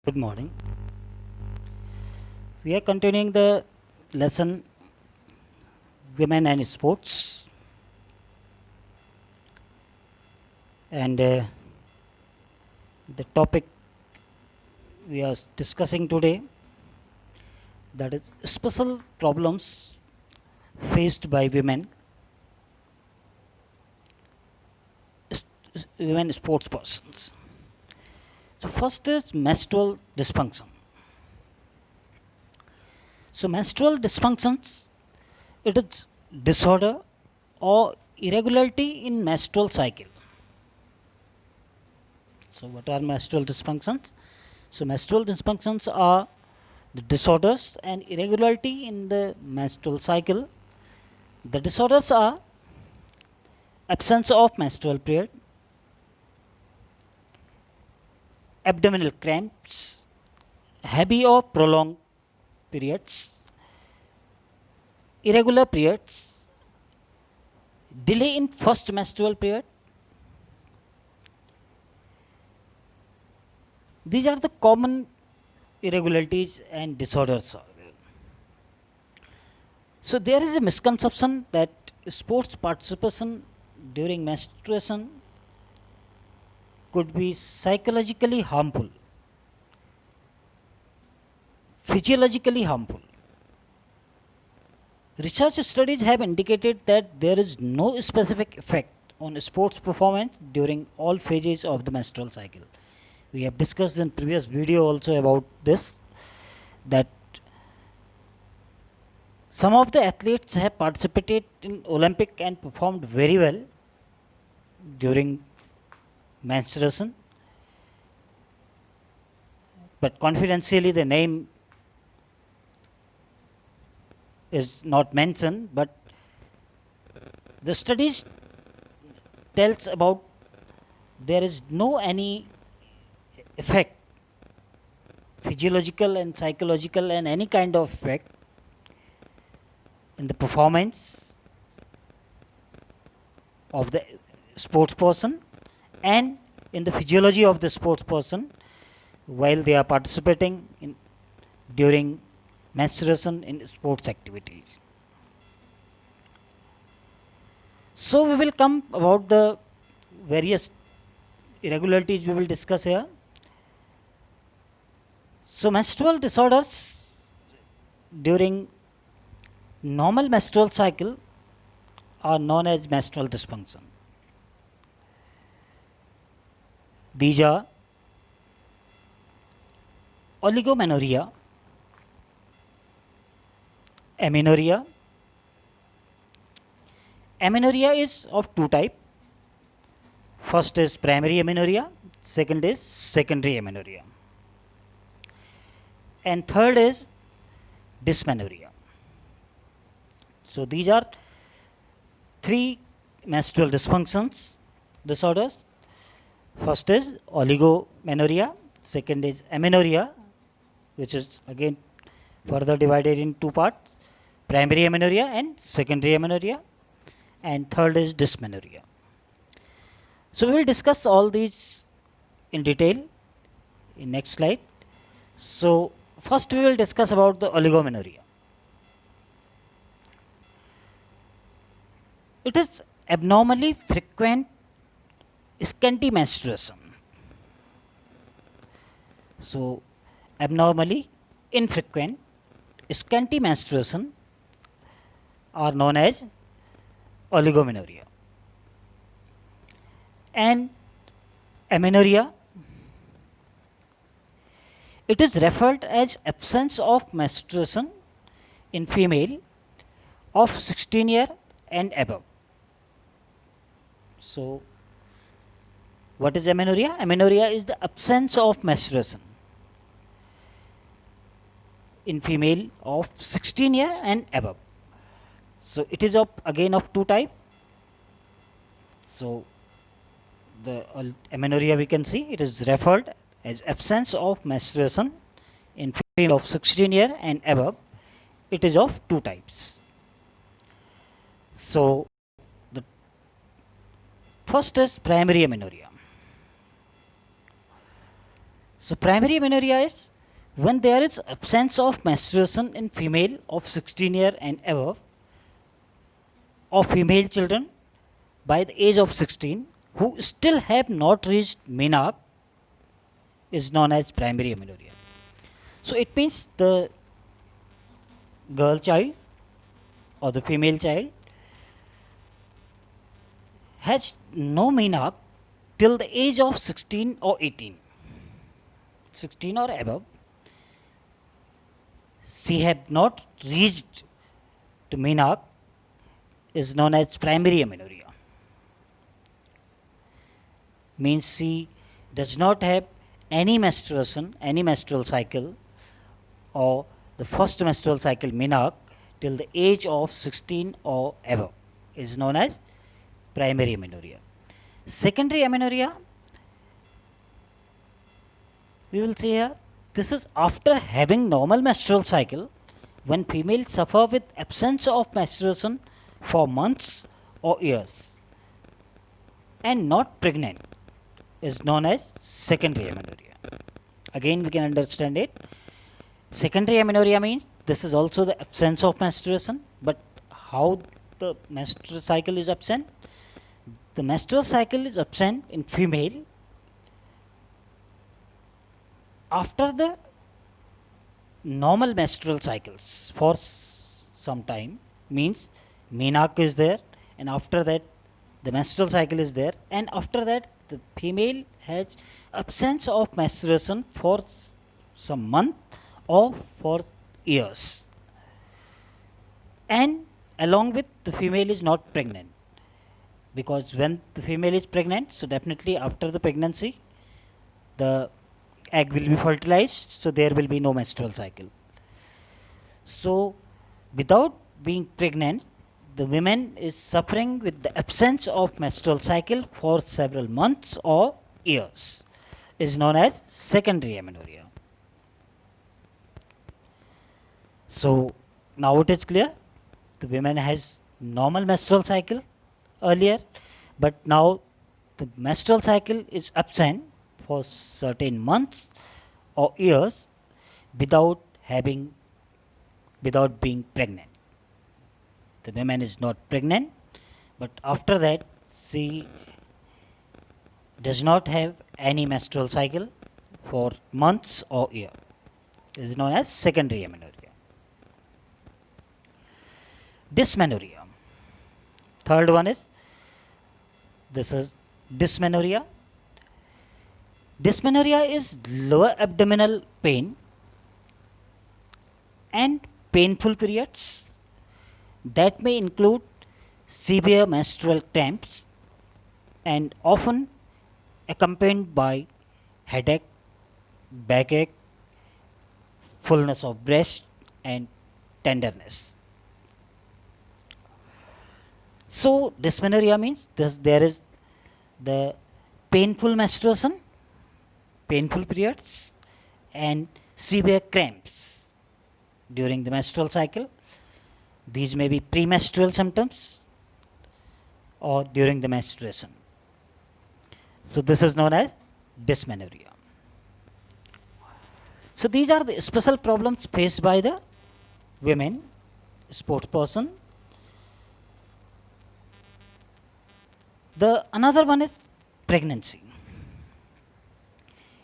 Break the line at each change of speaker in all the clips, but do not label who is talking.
Good morning. We are continuing the lesson Women and Sports, and the topic we are discussing today, that is special problems faced by women sports persons. So first is menstrual dysfunction. So menstrual dysfunctions, it is disorder or irregularity in menstrual cycle. So what are menstrual dysfunctions? So menstrual dysfunctions are the disorders and irregularity in the menstrual cycle. The disorders are absence of menstrual period, abdominal cramps, heavy or prolonged periods, irregular periods, delay in first menstrual period. These are the common irregularities and disorders. So there is a misconception that sports participation during menstruation could be psychologically harmful, physiologically harmful. Research studies have indicated that there is no specific effect on sports performance during all phases of the menstrual cycle. We have discussed in previous video also about this, that some of the athletes have participated in Olympic and performed very well during menstruation, but confidentially the name is not mentioned, but the studies tells about there is no any effect, physiological and psychological and any kind of effect in the performance of the sports person and in the physiology of the sports person while they are participating in during menstruation in sports activities. So we will come about the various irregularities we will discuss here. So menstrual disorders during normal menstrual cycle are known as menstrual dysfunction. These are oligomenorrhea, amenorrhea. Amenorrhea is of two types. First is primary amenorrhea, second is secondary amenorrhea, and third is dysmenorrhea. So these are three menstrual dysfunctions disorders. First is oligomenorrhea, second is amenorrhea, which is again further divided in two parts, primary amenorrhea and secondary amenorrhea, and third is dysmenorrhea. So we will discuss all these in detail in next slide. So first we will discuss about the oligomenorrhea. It is abnormally frequent scanty menstruation. So abnormally infrequent scanty menstruation are known as oligomenorrhea. And amenorrhea, it is referred as absence of menstruation in female of 16 year and above. So what is amenorrhea? Amenorrhea is the absence of menstruation in female of 16 year and above. So it is of again of two type. So the amenorrhea we can see it is referred as absence of menstruation in female of 16 year and above. It is of two types. So the first is primary amenorrhea. So primary amenorrhea is when there is absence of menstruation in female of 16 year and above, of female children by the age of 16 who still have not reached menarche is known as primary amenorrhea. So it means the girl child or the female child has no menarche till the age of 16 or 18. 16 or above, she have not reached to menarche is known as primary amenorrhea. Means she does not have any menstruation, any menstrual cycle, or the first menstrual cycle menarche till the age of 16 or above is known as primary amenorrhea. Secondary amenorrhea, we will see here, this is after having normal menstrual cycle when females suffer with absence of menstruation for months or years and not pregnant is known as secondary amenorrhea. Again we can understand it. Secondary amenorrhea means this is also the absence of menstruation, but how the menstrual cycle is absent? The menstrual cycle is absent in female after the normal menstrual cycles for some time, means menarche is there, and after that the menstrual cycle is there, and after that the female has absence of menstruation for some month or for years, and along with the female is not pregnant, because when the female is pregnant, so definitely after the pregnancy the egg will be fertilized, so there will be no menstrual cycle. So without being pregnant, the woman is suffering with the absence of menstrual cycle for several months or years is known as secondary amenorrhea. So now it is clear, the woman has normal menstrual cycle earlier, but now the menstrual cycle is absent for certain months or years without being pregnant. The woman is not pregnant, but after that she does not have any menstrual cycle for months or year. It is known as secondary amenorrhea. Dysmenorrhea. Third one is, this is dysmenorrhea. Dysmenorrhea is lower abdominal pain and painful periods that may include severe menstrual cramps and often accompanied by headache, backache, fullness of breast and tenderness. So dysmenorrhea means there is the painful menstruation, painful periods and severe cramps during the menstrual cycle. These may be premenstrual symptoms or during the menstruation. So this is known as dysmenorrhea. So these are the special problems faced by the women, sports person. The another one is pregnancy.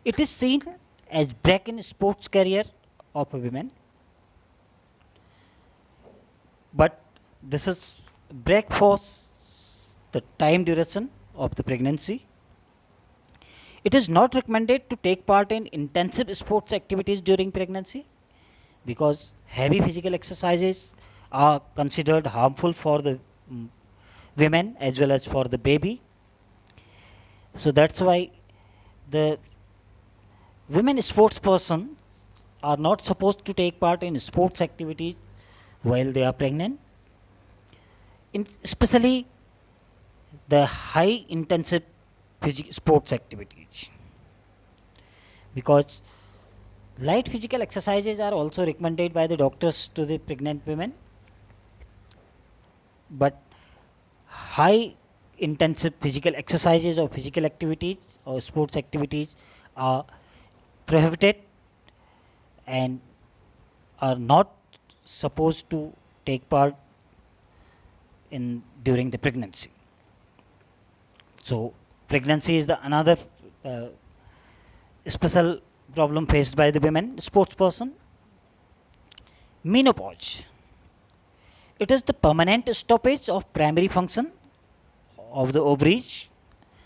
It is seen as break in sports career of a woman, but this is break for the time duration of the pregnancy. It is not recommended to take part in intensive sports activities during pregnancy because heavy physical exercises are considered harmful for the women as well as for the baby. So that's why the women sports person are not supposed to take part in sports activities while they are pregnant, especially the high intensive sports activities, because light physical exercises are also recommended by the doctors to the pregnant women, but high intensive physical exercises or physical activities or sports activities are prohibited and are not supposed to take part in during the pregnancy. So pregnancy is the another uh, special problem faced by the women sports person. Menopause. It is the permanent stoppage of primary function of the ovaries.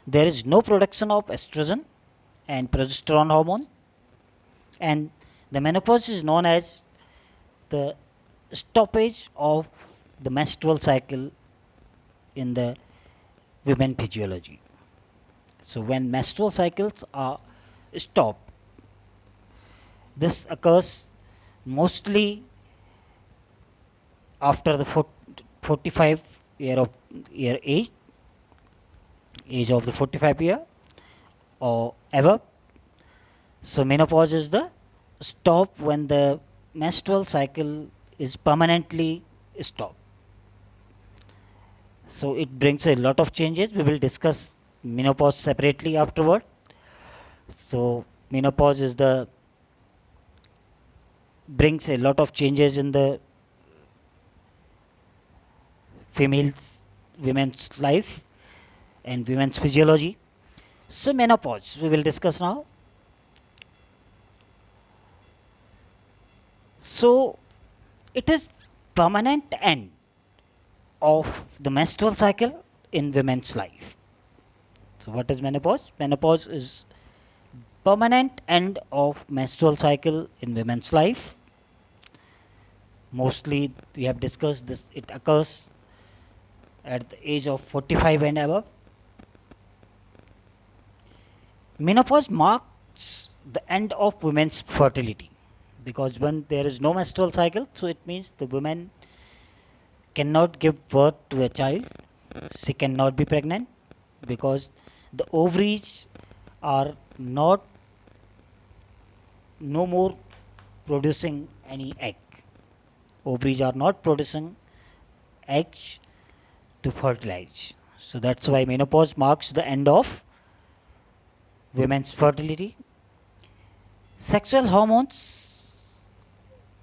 There is no production of estrogen and progesterone hormone, and the menopause is known as the stoppage of the menstrual cycle in the women physiology. So when menstrual cycles are stopped, this occurs mostly after the 45 year age of the 45 year or above. So menopause is the stop when the menstrual cycle is permanently stopped. So it brings a lot of changes. We will discuss menopause separately afterward. So menopause is the brings a lot of changes in the women's life and women's physiology. So menopause we will discuss now. So it is permanent end of the menstrual cycle in women's life. So what is menopause? Menopause is permanent end of menstrual cycle in women's life. Mostly we have discussed this, it occurs at the age of 45 and above. Menopause marks the end of women's fertility, because when there is no menstrual cycle, so it means the woman cannot give birth to a child, she cannot be pregnant, because the ovaries are not no more producing any egg. Ovaries are not producing eggs to fertilize. So that's why menopause marks the end of women's fertility. Sexual hormones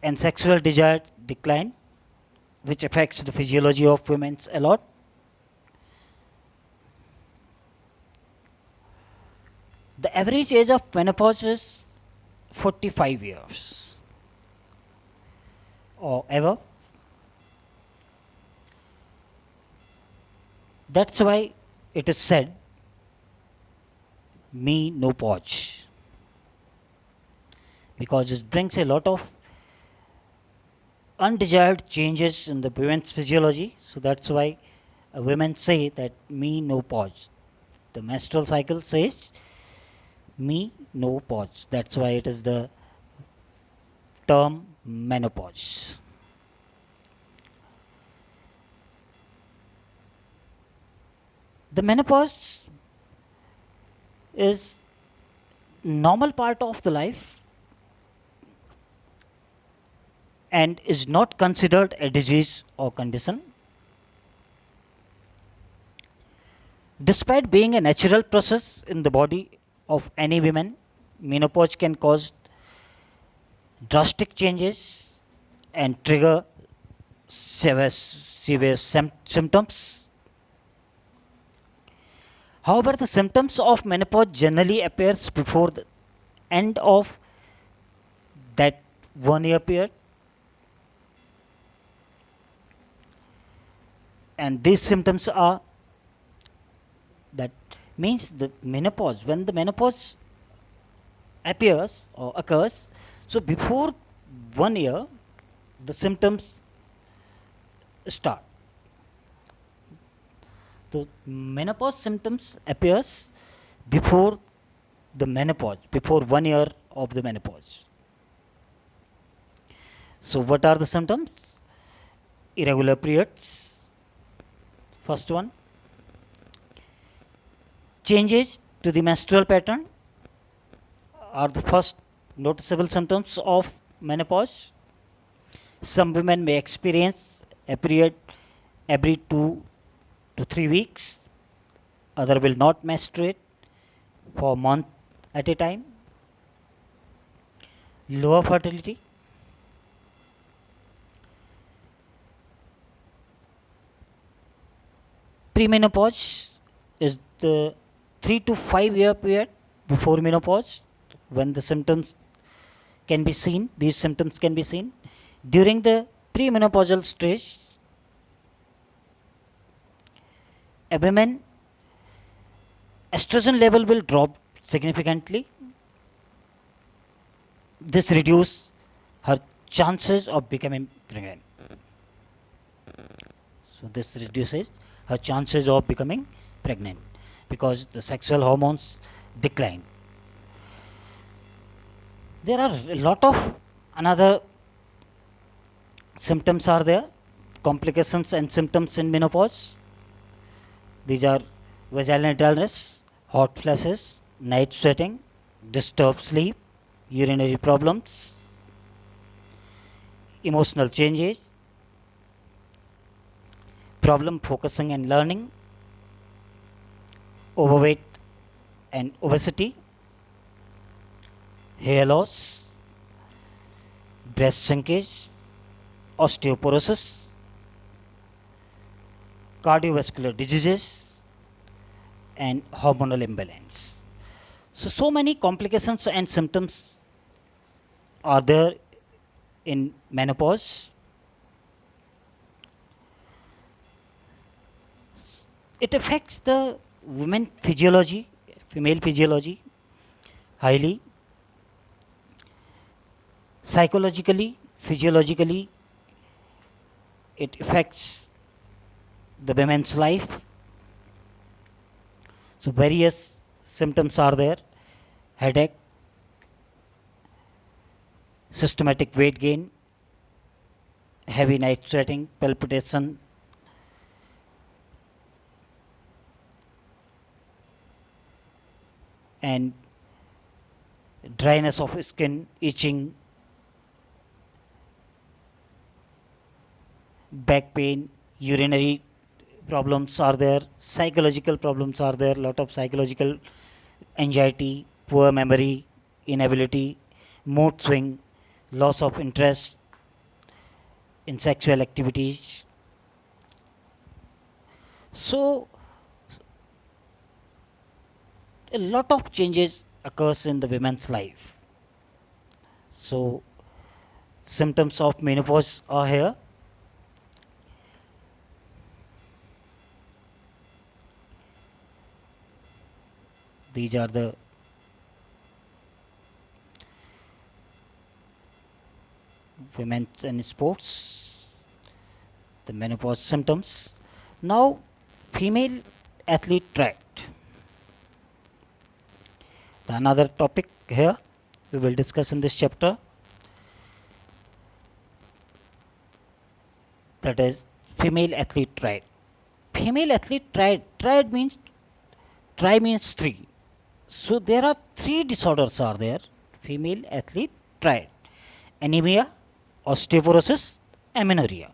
and sexual desire decline, which affects the physiology of women a lot. The average age of menopause is 45 years or above. That's why it is said menopause, because it brings a lot of undesired changes in the women's physiology. So that's why women say that menopause. The menstrual cycle says menopause. That's why it is the term menopause. The menopause is normal part of the life and is not considered a disease or condition. Despite being a natural process in the body of any woman, menopause can cause drastic changes and trigger severe symptoms. However, the symptoms of menopause generally appears before the end of that 1 year period, and these symptoms are, that means the menopause, when the menopause appears or occurs, so before 1 year the symptoms start. The menopause symptoms appears before the menopause, before 1 year of the menopause. So what are the symptoms? Irregular periods, first one. Changes to the menstrual pattern are the first noticeable symptoms of menopause. Some women may experience a period every 2 to 3 weeks. Other will not menstruate for a month at a time. lower fertility, premenopause is the 3 to 5 year period before menopause when the symptoms can be seen. These symptoms can be seen during the premenopausal stage. A woman estrogen level will drop significantly. This reduces her chances of becoming pregnant. So this reduces her chances of becoming pregnant because the sexual hormones decline. There are a lot of another symptoms are there, complications and symptoms in menopause. These are vaginal dullness, hot flashes, night sweating, disturbed sleep, urinary problems, emotional changes, problem focusing and learning, overweight and obesity, hair loss, breast shrinkage, osteoporosis, cardiovascular diseases, and hormonal imbalance. So many complications and symptoms are there in menopause. It affects the women physiology, female physiology, highly. Psychologically, physiologically, it affects the women's life. So various symptoms are there: headache, systematic weight gain, heavy night sweating, palpitation, and dryness of skin, itching, back pain, urinary problems are there, psychological problems are there, lot of psychological anxiety, poor memory, inability, mood swing, loss of interest in sexual activities. So a lot of changes occurs in the women's life. So symptoms of menopause are here. These are the women's and sports, the menopause symptoms. Now, female athlete tract. The another topic here we will discuss in this chapter, that is female athlete tract. Female athlete triad means tri means three. So there are three disorders are there. Female athlete triad: anemia, osteoporosis, amenorrhea.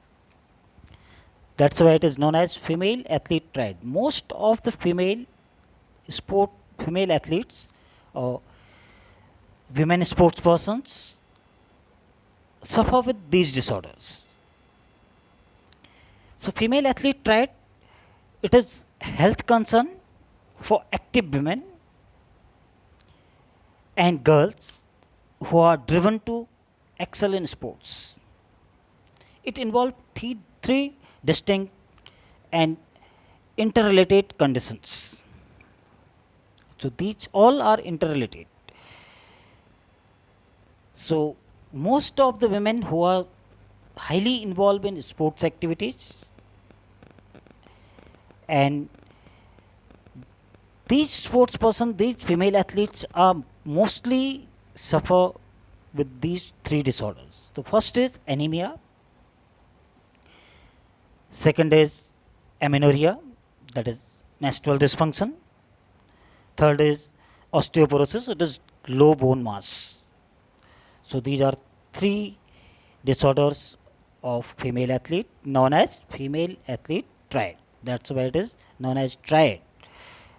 That's why it is known as female athlete triad. Most of the female athletes or women sports persons suffer with these disorders. So female athlete triad, it is health concern for active women and girls who are driven to excel in sports. It involves three distinct and interrelated conditions. So these all are interrelated. So most of the women who are highly involved in sports activities, and these sports persons, these female athletes are mostly suffer with these three disorders. The first is anemia, second is amenorrhea, that is menstrual dysfunction, third is osteoporosis, it is low bone mass. So these are three disorders of female athlete known as female athlete triad. That's why it is known as triad.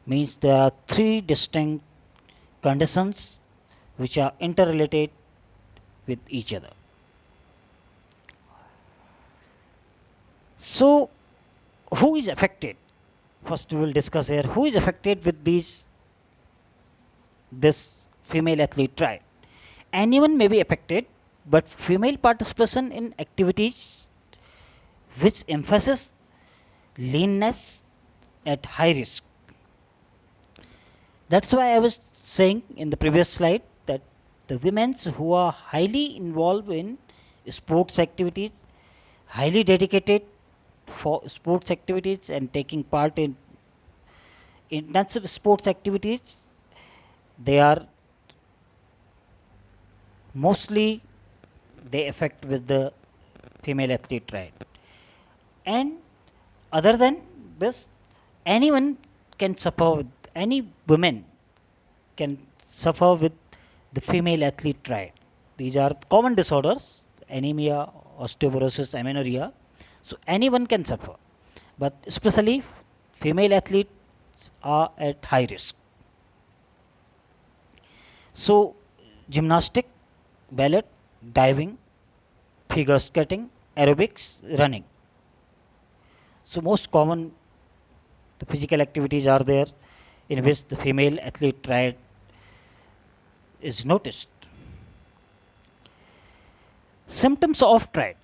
Means there are three distinct conditions which are interrelated with each other. So, who is affected? First, we will discuss here who is affected with this female athlete triad. Anyone may be affected, but female participation in activities which emphasize leanness at high risk. That's why I was saying in the previous slide that the women who are highly involved in sports activities, highly dedicated for sports activities and taking part in intensive sports activities, they are mostly they affect with the female athlete triad. And other than this, anyone can suffer with, any women can suffer with the female athlete triad. These are common disorders: anemia, osteoporosis, amenorrhea. So anyone can suffer, but especially female athletes are at high risk. So gymnastic, ballet, diving, figure skating, aerobics, running. So most common the physical activities are there in which the female athlete triad is noticed. Symptoms of triad.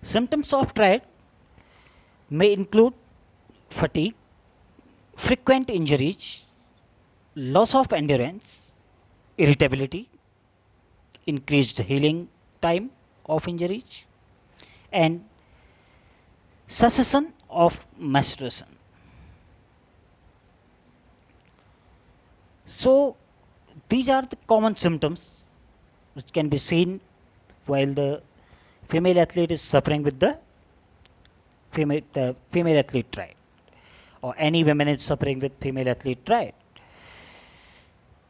Symptoms of triad may include fatigue, frequent injuries, loss of endurance, irritability, increased healing time of injuries, and cessation of menstruation. So these are the common symptoms which can be seen while the female athlete is suffering with the female athlete triad, or any woman is suffering with female athlete triad.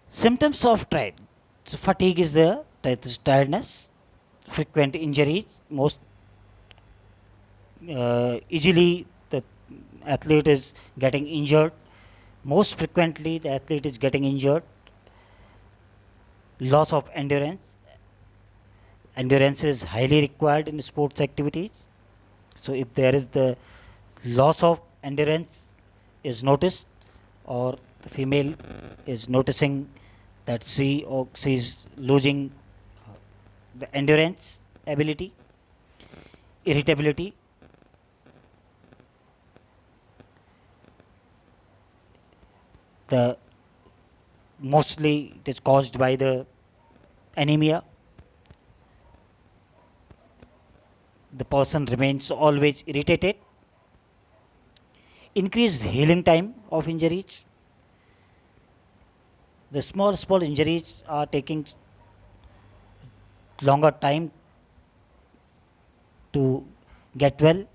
Symptoms of triad: so fatigue is there, that is tiredness, frequent injuries, most easily the athlete is getting injured, most frequently the athlete is getting injured, loss of endurance. Endurance is highly required in sports activities. So if there is the loss of endurance is noticed, or the female is noticing that she is losing the endurance ability, irritability, the mostly it is caused by the anemia. The person remains always irritated, increased healing time of injuries. The small injuries are taking longer time to get well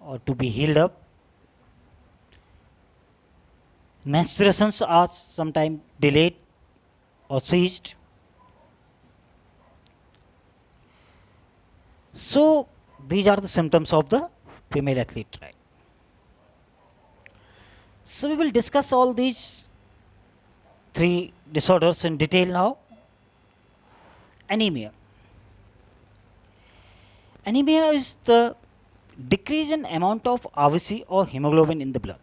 or to be healed up. Menstruations are sometimes delayed or ceased. So these are the symptoms of the female athlete triad. So we will discuss all these three disorders in detail now. Anemia. Anemia is the decrease in amount of RBC or hemoglobin in the blood.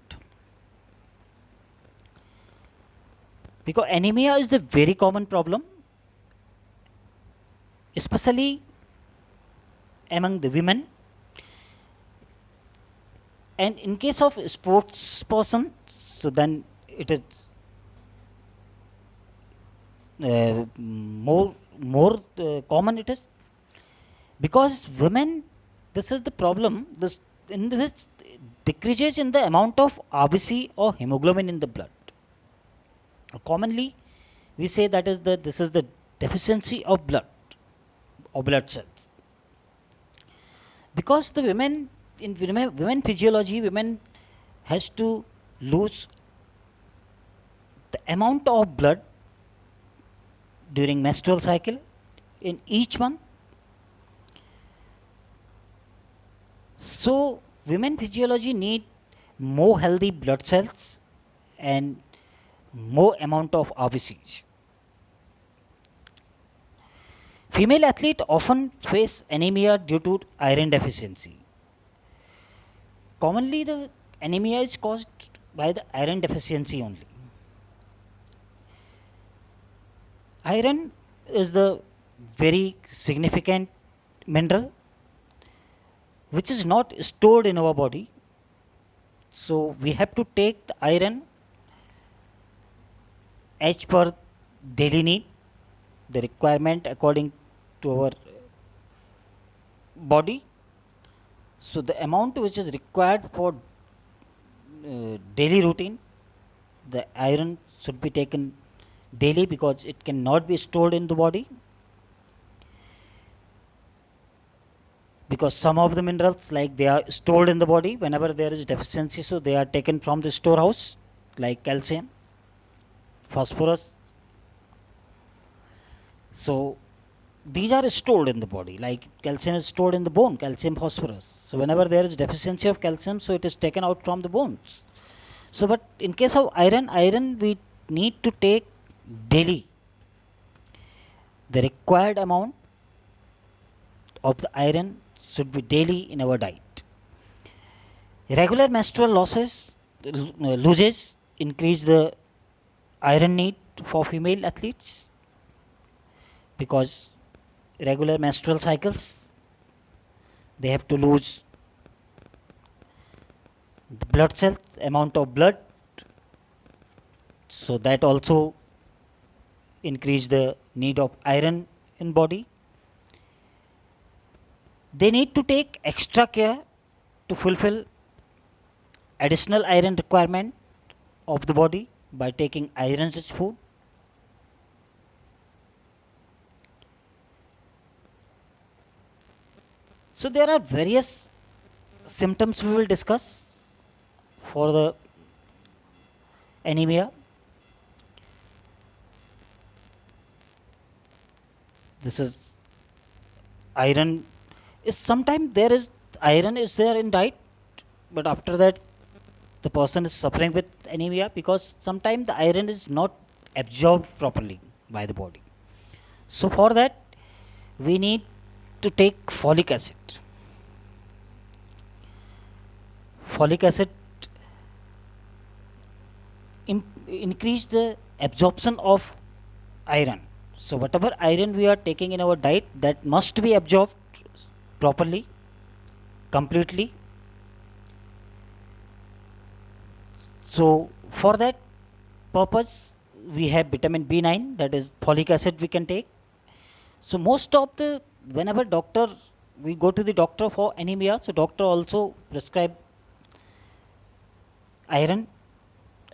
Because anemia is the very common problem, especially among the women, and in case of sports person, so then it is more common it is, because women, this is the problem, this in which decreases in the amount of RBC or hemoglobin in the blood. Commonly we say that is this is the deficiency of blood or blood cells. Because the women in women physiology, women has to lose the amount of blood during menstrual cycle in each month. So women physiology need more healthy blood cells and more amount of RBCs. Female athletes often face anemia due to iron deficiency. Commonly, the anemia is caused by the iron deficiency only. Iron is the very significant mineral which is not stored in our body. So, we have to take the iron as per daily need, the requirement according to our body. So, the amount which is required for daily routine, the iron should be taken daily because it cannot be stored in the body, because some of the minerals like they are stored in the body whenever there is deficiency, so they are taken from the storehouse like calcium, phosphorus. So these are stored in the body, like calcium is stored in the bone, calcium, phosphorus. So whenever there is deficiency of calcium, so it is taken out from the bones. So but in case of iron we need to take daily the required amount of the iron should be daily in our diet. Regular menstrual losses increase the iron need for female athletes, because regular menstrual cycles they have to lose the blood cells, amount of blood, so that also increase the need of iron in body. They need to take extra care to fulfill additional iron requirement of the body by taking iron rich food. So there are various symptoms we will discuss for the anemia. This is iron is sometimes there is iron is there in diet, but after that the person is suffering with anemia because sometimes the iron is not absorbed properly by the body. So for that we need to take folic acid. Folic acid increase the absorption of iron. So whatever iron we are taking in our diet, that must be absorbed properly, completely. So for that purpose we have vitamin B9, that is folic acid we can take. So most of the whenever doctor we go to the doctor for anemia, so doctor also prescribe iron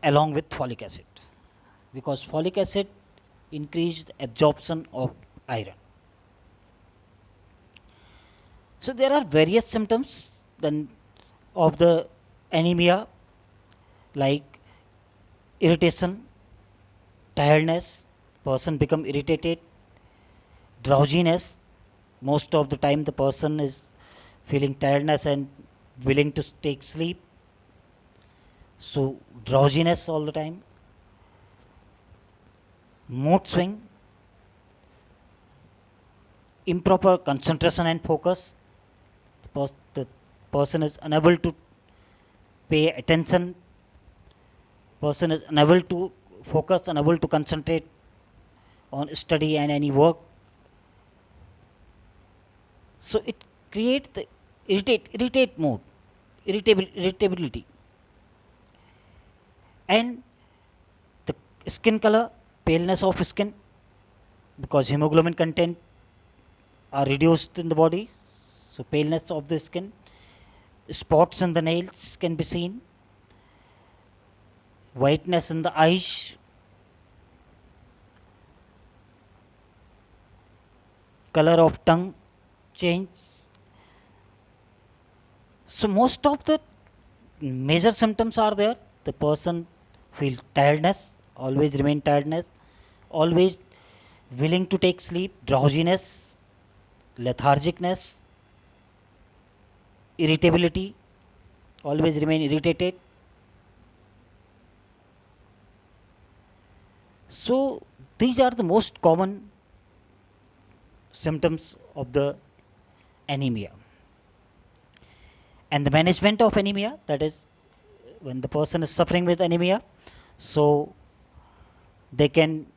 along with folic acid, because folic acid increased absorption of iron. So there are various symptoms then of the anemia, like irritation, tiredness, person become irritated, drowsiness. Most of the time the person is feeling tiredness and willing to take sleep. So drowsiness all the time, mood swing, improper concentration and focus. The person is unable to pay attention, person is unable to focus, unable to concentrate on study and any work. So it creates the irritate mood, irritability, and the skin color, paleness of skin, because hemoglobin content are reduced in the body. So paleness of the skin, spots in the nails can be seen, whiteness in the eyes, color of tongue change. So most of the major symptoms are there. The person feel tiredness, always remain tiredness, always willing to take sleep, drowsiness, lethargicness, irritability, always remain irritated. So these are the most common symptoms of the anemia. And the management of anemia, that is, when the person is suffering with anemia, so they can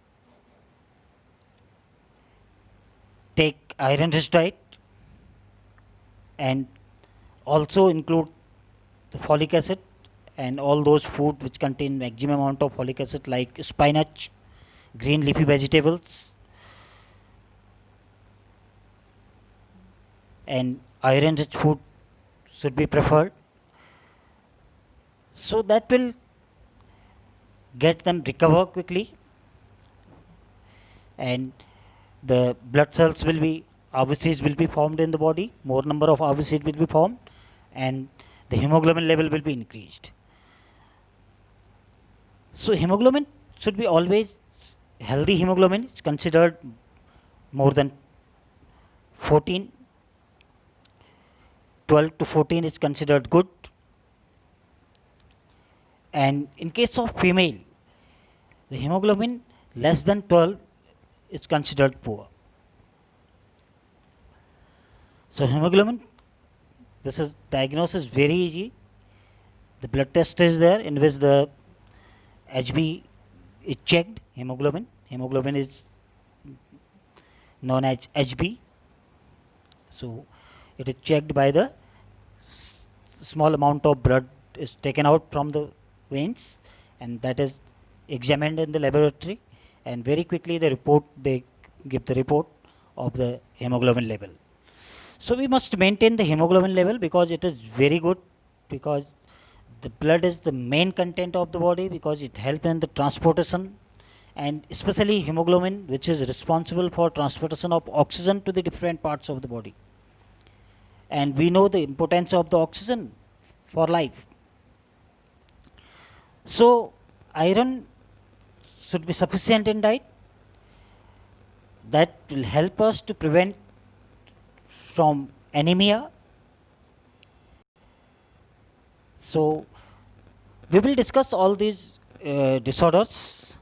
take iron rich diet and also include the folic acid and all those food which contain maximum amount of folic acid like spinach, green leafy vegetables, and iron rich food should be preferred, so that will get them recover quickly, and the blood cells will be, RBCs will be formed in the body, more number of RBCs will be formed, and the hemoglobin level will be increased. So hemoglobin should be always, healthy hemoglobin is considered more than 14, 12 to 14 is considered good, and in case of female, the hemoglobin less than 12 is considered poor. So hemoglobin, this is diagnosis very easy. The blood test is there in which the HB is checked, hemoglobin. Hemoglobin is known as HB. So it is checked by the small amount of blood is taken out from the veins, and that is examined in the laboratory, and very quickly they give the report of the hemoglobin level. So we must maintain the hemoglobin level because it is very good, because the blood is the main content of the body, because it helps in the transportation, and especially hemoglobin, which is responsible for transportation of oxygen to the different parts of the body. And we know the importance of the oxygen for life. So iron should be sufficient in diet. That will help us to prevent from anemia. So we will discuss all these disorders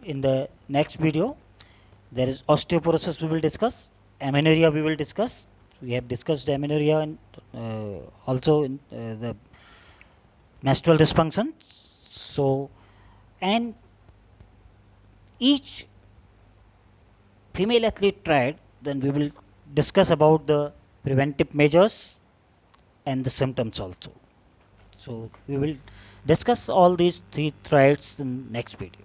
in the next video. There is osteoporosis we will discuss, amenorrhea we will discuss. We have discussed amenorrhea and also in the menstrual dysfunction. So, and each female athlete triad, then we will discuss about the preventive measures and the symptoms also. So we will discuss all these three triads in next video.